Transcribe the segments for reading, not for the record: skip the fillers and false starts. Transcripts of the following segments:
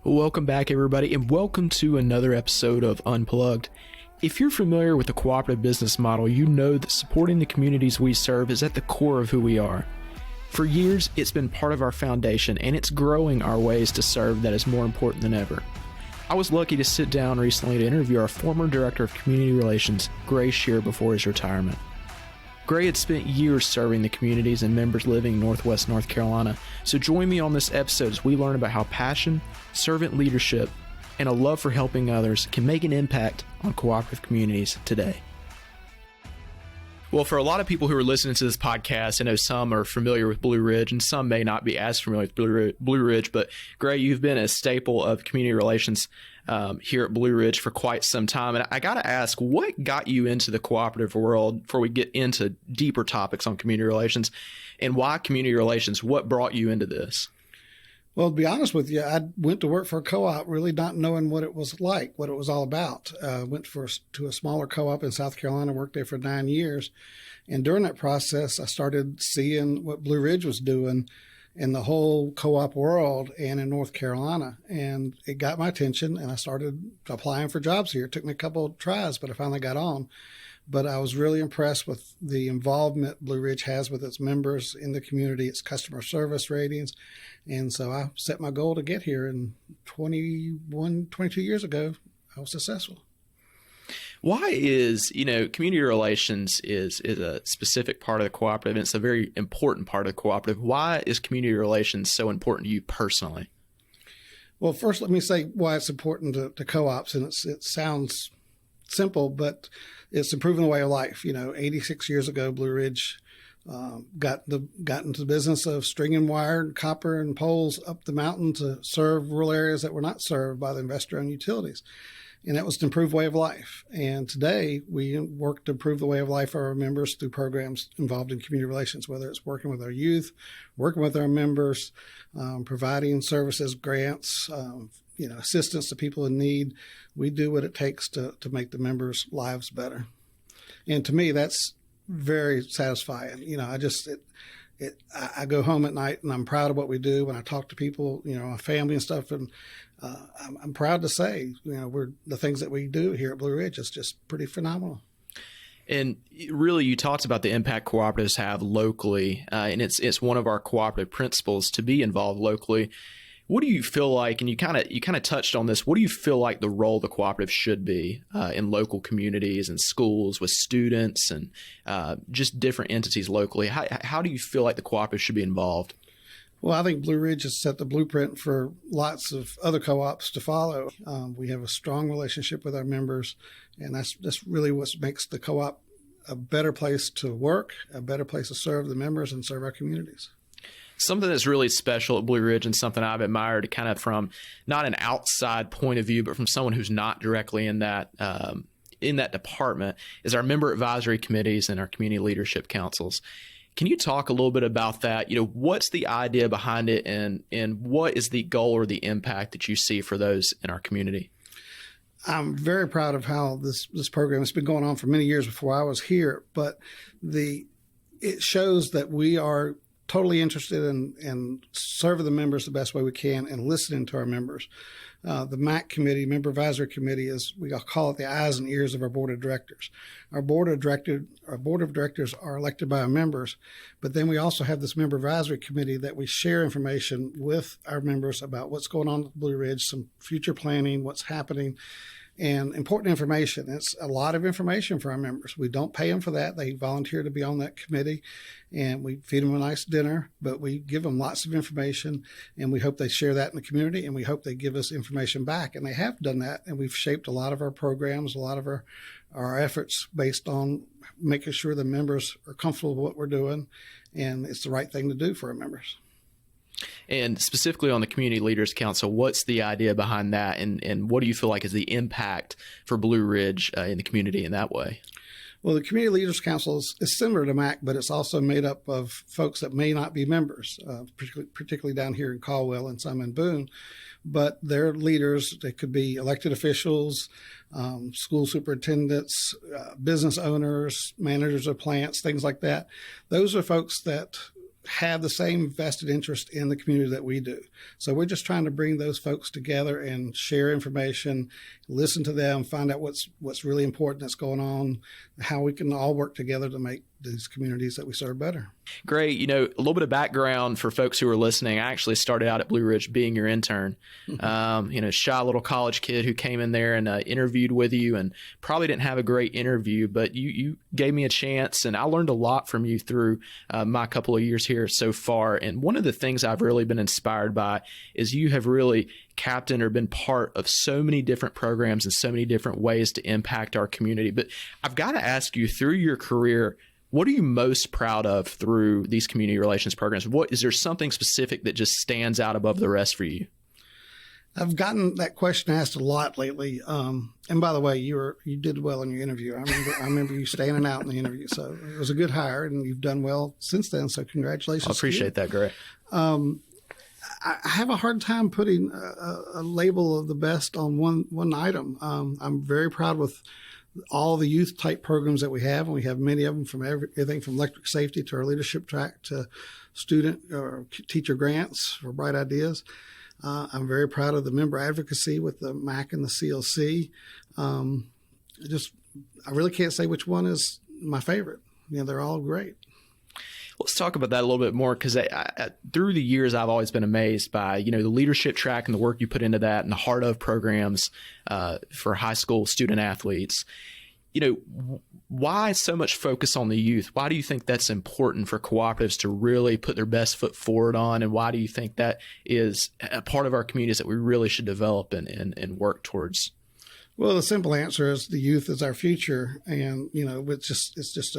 Welcome back, everybody, and welcome to another episode of Unplugged. If you're familiar with the cooperative business model, you know that supporting the communities we serve is at the core of who we are. For years, it's been part of our foundation, and it's growing our ways to serve that is more important than ever. I was lucky to sit down recently to interview our former Director of Community Relations, Scheer, before his retirement. Gray had spent years serving the communities and members living in Northwest North Carolina, so join me on this episode as we learn about how passion, servant leadership, and a love for helping others can make an impact on cooperative communities today. Well, for a lot of people who are listening to this podcast, I know some are familiar with Blue Ridge and some may not be as familiar with Blue Ridge, but Gray, you've been a staple of community relations here at Blue Ridge for quite some time. And I got to ask, what got you into the cooperative world before we get into deeper topics on community relations, and why community relations? What brought you into this? Well, to be honest with you, I went to work for a co-op really not knowing what it was like, what it was all about. Went to a smaller co-op in South Carolina, worked there for 9 years. And during that process, I started seeing what Blue Ridge was doing in the whole co-op world and in North Carolina. And it got my attention, and I started applying for jobs here. It took me a couple of tries, but I finally got on. But I was really impressed with the involvement Blue Ridge has with its members in the community, its customer service ratings. And so I set my goal to get here, and 22 years ago, I was successful. Why is, community relations is a specific part of the cooperative, and it's a very important part of the cooperative. Why is community relations so important to you personally? Well, first, let me say why it's important to co-ops, and it sounds simple, but it's improving the way of life. 86 years ago, Blue Ridge got into the business of stringing wire, copper, and poles up the mountain to serve rural areas that were not served by the investor-owned utilities. And that was to improve way of life. And today we work to improve the way of life for our members through programs involved in community relations, whether it's working with our youth, working with our members, providing services, grants, assistance to people in need. We do what it takes to make the members' lives better. And to me, that's very satisfying. I go home at night and I'm proud of what we do. When I talk to people, my family and stuff, and I'm proud to say, the things that we do here at Blue Ridge is just pretty phenomenal. And really, you talked about the impact cooperatives have locally, and it's one of our cooperative principles to be involved locally. What do you feel like, and you kind of touched on this, what do you feel like the role the cooperative should be in local communities and schools with students and just different entities locally? How do you feel like the cooperative should be involved? Well, I think Blue Ridge has set the blueprint for lots of other co-ops to follow. We have a strong relationship with our members, and that's really what makes the co-op a better place to work, a better place to serve the members and serve our communities. Something that's really special at Blue Ridge, and something I've admired kind of from not an outside point of view, but from someone who's not directly in that department, is our member advisory committees and our community leadership councils. Can you talk a little bit about that? What's the idea behind it, and what is the goal or the impact that you see for those in our community? I'm very proud of how this program has been going on for many years before I was here, but it shows that we are totally interested in serving the members the best way we can and listening to our members. The MAC committee, Member Advisory Committee, is, we call it the eyes and ears of our board of directors. Our board of directors are elected by our members, but then we also have this Member Advisory Committee that we share information with our members about what's going on at Blue Ridge, some future planning, what's happening, and important information. It's a lot of information for our members. We don't pay them for that. They volunteer to be on that committee, and we feed them a nice dinner, but we give them lots of information, and we hope they share that in the community, and we hope they give us information back. And they have done that, and we've shaped a lot of our programs, a lot of our efforts based on making sure the members are comfortable with what we're doing, and it's the right thing to do for our members. And specifically on the Community Leaders Council, what's the idea behind that, and what do you feel like is the impact for Blue Ridge in the community in that way? Well, the Community Leaders Council is similar to MAC, but it's also made up of folks that may not be members, particularly down here in Caldwell and some in Boone. But they're leaders. They could be elected officials, school superintendents, business owners, managers of plants, things like that. Those are folks that have the same vested interest in the community that we do. So we're just trying to bring those folks together and share information, listen to them, find out what's really important that's going on, how we can all work together to make these communities that we serve better. Great. You know, a little bit of background for folks who are listening. I actually started out at Blue Ridge being your intern. Shy little college kid who came in there and interviewed with you, and probably didn't have a great interview, but you gave me a chance, and I learned a lot from you through my couple of years here so far. And one of the things I've really been inspired by is you have really captained or been part of so many different programs and so many different ways to impact our community. But I've got to ask you, through your career, what are you most proud of through these community relations programs? Is there something specific that just stands out above the rest for you? I've gotten that question asked a lot lately. And by the way, you did well in your interview. I remember you standing out in the interview. So it was a good hire, and you've done well since then. So congratulations. I appreciate that, Greg. I have a hard time putting a label of the best on one item. I'm very proud with all the youth type programs that we have, and we have many of them, from everything from electric safety to our leadership track to student or teacher grants for bright ideas. I'm very proud of the member advocacy with the MAC and the CLC. I really can't say which one is my favorite. They're all great. Let's talk about that a little bit more, because through the years, I've always been amazed by, the leadership track and the work you put into that, and the heart of programs for high school student athletes. Why so much focus on the youth? Why do you think that's important for cooperatives to really put their best foot forward on? And why do you think that is a part of our communities that we really should develop and work towards? Well, the simple answer is the youth is our future. And, it's just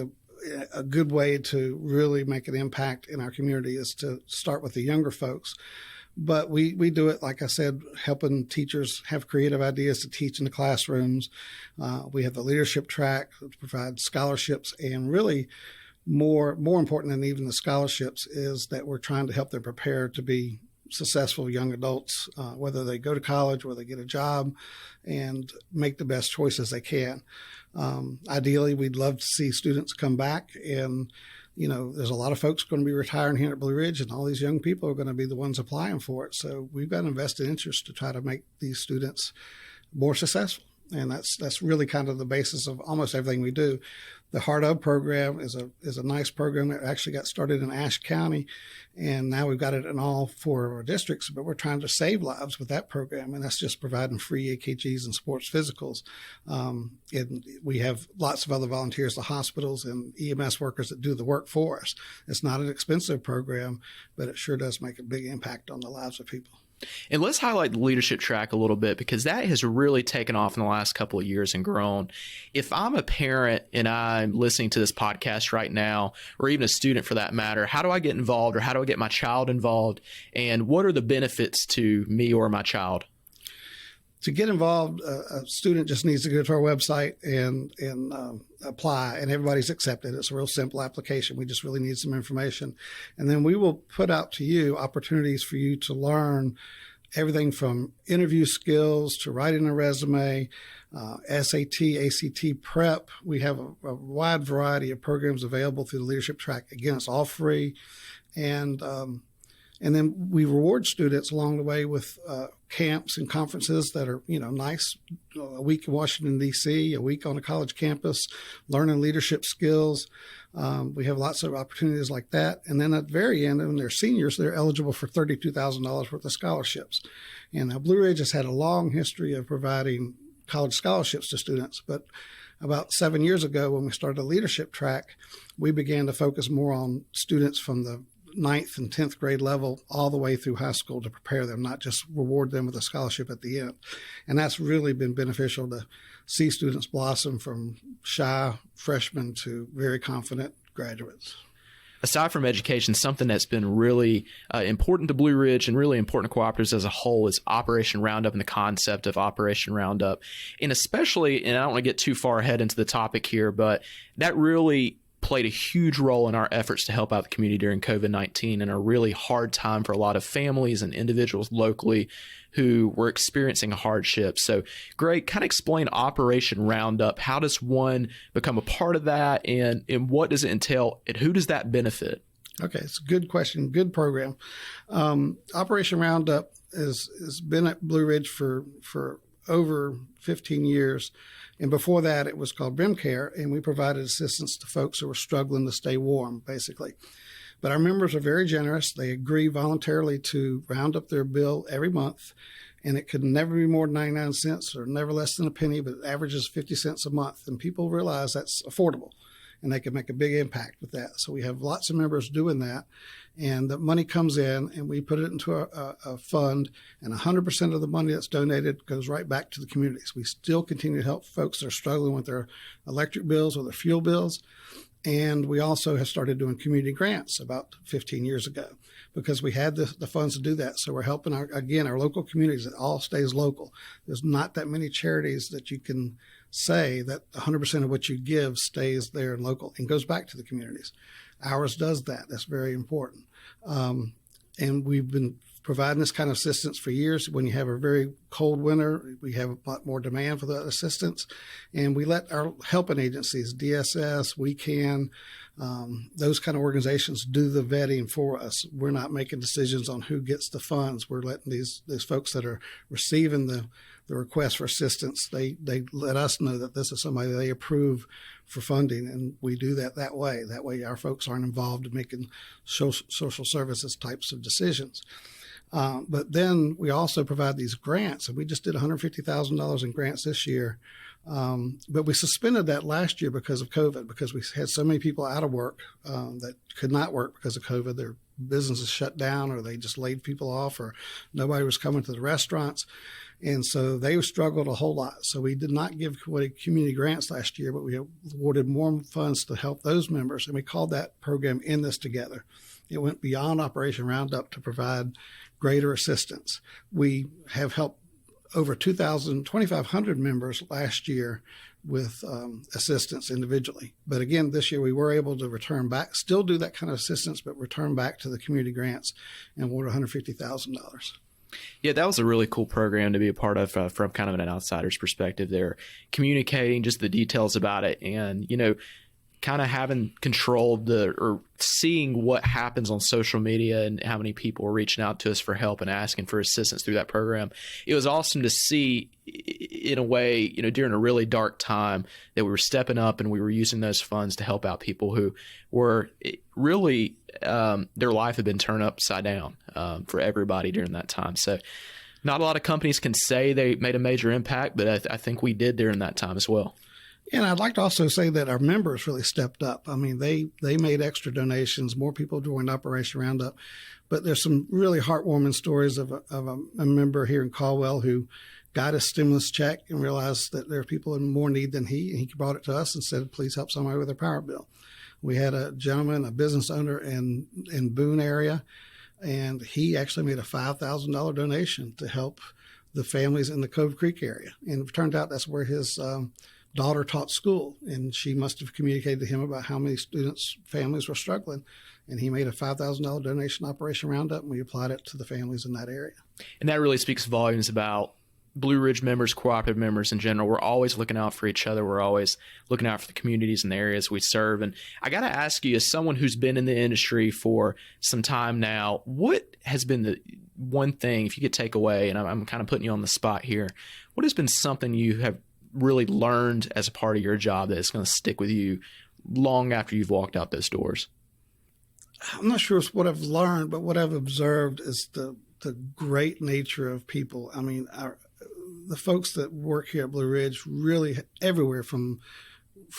a good way to really make an impact in our community is to start with the younger folks. But we do it, like I said, helping teachers have creative ideas to teach in the classrooms. We have the leadership track that provides scholarships, and really more important than even the scholarships is that we're trying to help them prepare to be successful young adults, whether they go to college, whether they get a job, and make the best choices they can. Ideally, we'd love to see students come back, and there's a lot of folks going to be retiring here at Blue Ridge, and all these young people are going to be the ones applying for it. So we've got an invested interest to try to make these students more successful. And that's really kind of the basis of almost everything we do. The Heart Of program is a nice program that actually got started in Ashe County, and now we've got it in all 4 of our districts, but we're trying to save lives with that program, and that's just providing free EKGs and sports physicals. And we have lots of other volunteers, the hospitals and EMS workers that do the work for us. It's not an expensive program, but it sure does make a big impact on the lives of people. And let's highlight the leadership track a little bit, because that has really taken off in the last couple of years and grown. If I'm a parent and I'm listening to this podcast right now, or even a student for that matter, how do I get involved, or how do I get my child involved? And what are the benefits to me or my child? To get involved, a student just needs to go to our website and apply, and everybody's accepted. It's a real simple application. We just really need some information. And then we will put out to you opportunities for you to learn everything from interview skills to writing a resume, SAT, ACT prep. We have a wide variety of programs available through the leadership track. Again, it's all free. And then we reward students along the way with camps and conferences that are, nice. A week in Washington, D.C., a week on a college campus, learning leadership skills. We have lots of opportunities like that. And then at the very end, when they're seniors, they're eligible for $32,000 worth of scholarships. And now Blue Ridge has had a long history of providing college scholarships to students. But about 7 years ago, when we started a leadership track, we began to focus more on students from the 9th and 10th grade level all the way through high school to prepare them, not just reward them with a scholarship at the end. And that's really been beneficial to see students blossom from shy freshmen to very confident graduates. Aside from education, something that's been really important to Blue Ridge and really important to cooperatives as a whole is Operation Roundup and the concept of Operation Roundup. And especially, and I don't want to get too far ahead into the topic here, but that really played a huge role in our efforts to help out the community during COVID-19 and a really hard time for a lot of families and individuals locally who were experiencing a hardship. So, Greg, kind of explain Operation Roundup. How does one become a part of that, and what does it entail, and who does that benefit? Okay, it's a good question. Good program. Operation Roundup has been at Blue Ridge for over 15 years. And before that, it was called Brim Care, and we provided assistance to folks who were struggling to stay warm, basically. But our members are very generous. They agree voluntarily to round up their bill every month, and it could never be more than 99 cents or never less than a penny, but it averages 50 cents a month. And people realize that's affordable, and they can make a big impact with that. So we have lots of members doing that, and the money comes in, and we put it into a fund, and 100% of the money that's donated goes right back to the communities. We still continue to help folks that are struggling with their electric bills or their fuel bills. And we also have started doing community grants about 15 years ago because we had the funds to do that. So we're helping, our local communities. It all stays local. There's not that many charities that you can say that 100% of what you give stays there and local and goes back to the communities. Ours does that. That's very important. And we've been providing this kind of assistance for years. When you have a very cold winter, we have a lot more demand for that assistance. And we let our helping agencies, DSS, We Can, those kind of organizations do the vetting for us. We're not making decisions on who gets the funds. We're letting these folks that are receiving the request for assistance, they let us know that this is somebody they approve for funding, and we do that way. That way our folks aren't involved in making social services types of decisions. But then we also provide these grants, and we just did $150,000 in grants this year. But we suspended that last year because of COVID, because we had so many people out of work that could not work because of COVID. Their businesses shut down, or they just laid people off, or nobody was coming to the restaurants. And so they struggled a whole lot. So we did not give community grants last year, but we awarded more funds to help those members. And we called that program In This Together. It went beyond Operation Roundup to provide greater assistance. We have helped over 2,500 members last year with assistance individually. But again, this year we were able to return back, still do that kind of assistance, but return back to the community grants and award $150,000. Yeah, that was a really cool program to be a part of from kind of an outsider's perspective there, communicating just the details about it and, kind of having control of or seeing what happens on social media and how many people are reaching out to us for help and asking for assistance through that program. It was awesome to see, in a way, during a really dark time, that we were stepping up and we were using those funds to help out people who were really, their life had been turned upside down for everybody during that time. So not a lot of companies can say they made a major impact, but I think we did during that time as well. And I'd like to also say that our members really stepped up. I mean, they made extra donations. More people joined Operation Roundup. But there's some really heartwarming stories of a member here in Caldwell who got a stimulus check and realized that there are people in more need than he. And he brought it to us and said, please help somebody with their power bill. We had a gentleman, a business owner in Boone area, and he actually made a $5,000 donation to help the families in the Cove Creek area. And it turned out that's where his daughter taught school, and she must have communicated to him about how many families were struggling, and he made a $5,000 donation, Operation Roundup, and we applied it to the families in that area. And that really speaks volumes about Blue Ridge members, cooperative members in general. We're always looking out for each other. We're always looking out for the communities and the areas we serve. And I got to ask you, as someone who's been in the industry for some time now, what has been the one thing, if you could take away, and I'm kind of putting you on the spot here, what has been something you have really learned as a part of your job that is going to stick with you long after you've walked out those doors? I'm not sure it's what I've learned, but what I've observed is the great nature of people. I mean, the folks that work here at Blue Ridge, really everywhere from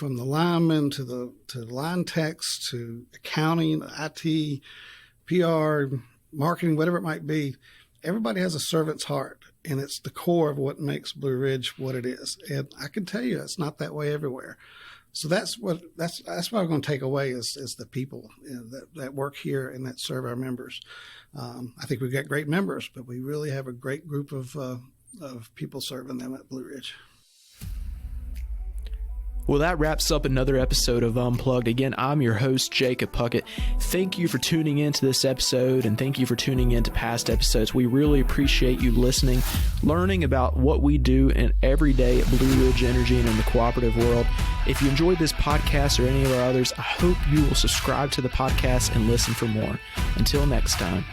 the linemen to the line techs to accounting, IT, PR, marketing, whatever it might be, everybody has a servant's heart. And it's the core of what makes Blue Ridge what it is. And I can tell you it's not that way everywhere. So that's what I'm going to take away is the people that work here and that serve our members. I think we've got great members, but we really have a great group of people serving them at Blue Ridge. Well, that wraps up another episode of Unplugged. Again, I'm your host, Jacob Puckett. Thank you for tuning into this episode, and thank you for tuning into past episodes. We really appreciate you listening, learning about what we do in every day at Blue Ridge Energy and in the cooperative world. If you enjoyed this podcast or any of our others, I hope you will subscribe to the podcast and listen for more. Until next time.